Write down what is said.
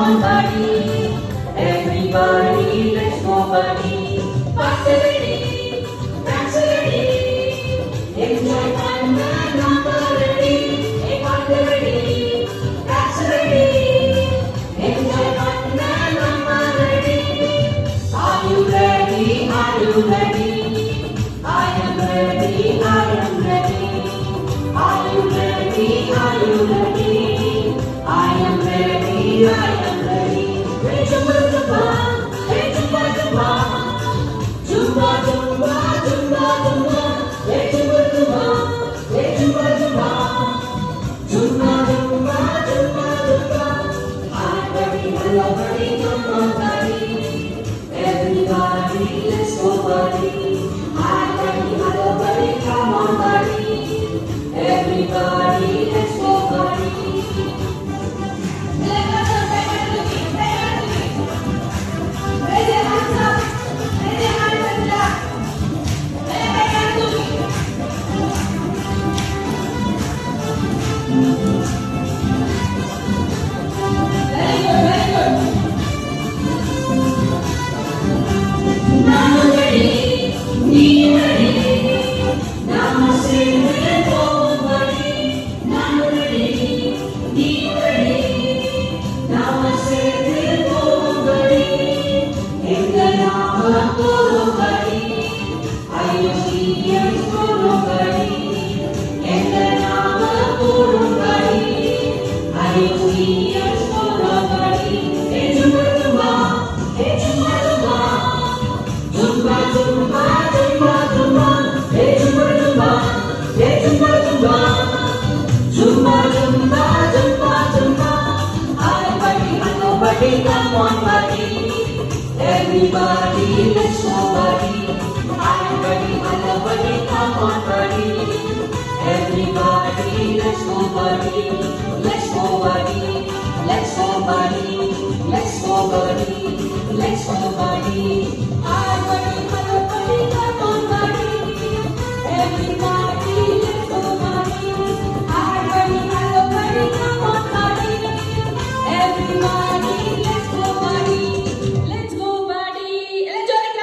on, buddy. Everybody, let's go, buddy. Possibility, possibility. Enjoy fun and possibility. A possibility, possibility. Enjoy fun and possibility. Are you ready? Are you ready? I am ready. I am ready. Are you ready? Are you ready? I am ready. I am ready. Hey, Jumba, Jumba. Hey, Jumba, Jumba. Jumba, Jumba, Jumba, Jumba. Hey, Jumba, Jumba. Hey, Jumba, Jumba. Jumba, Jumba, Jumba, Jumba. I'm ready. Hello, buddy. Come on, buddy. Everybody, let's go, buddy. I'm ready. Hello, buddy. Come on, buddy. Everybody, let's go, buddy. Raise your hands up. Raise your hands up. Very good, very good. Now ready, be ready. Now say we're going, buddy. Now ready, be ready. Now say we're going, buddy. In the name of Guru, buddy. I will see you, Guru, buddy. In the name of Guru, buddy. I will see you, Guru, buddy. Hey, Jumba, Jumba. Hey, Jumba, Jumba. Jumba, Jumba, Jumba, Jumba. Hey, Jumba, Jumba. Hey, Jumba, Jumba. Jumba, Jumba, Jumba, Jumba. Hi, buddy, hello, buddy, come on, buddy. Everybody, let's go, buddy. Hi, buddy, hello, buddy, come on, buddy. Everybody, let's go, buddy. Let's go, buddy. Let's go, buddy. Let's go, buddy.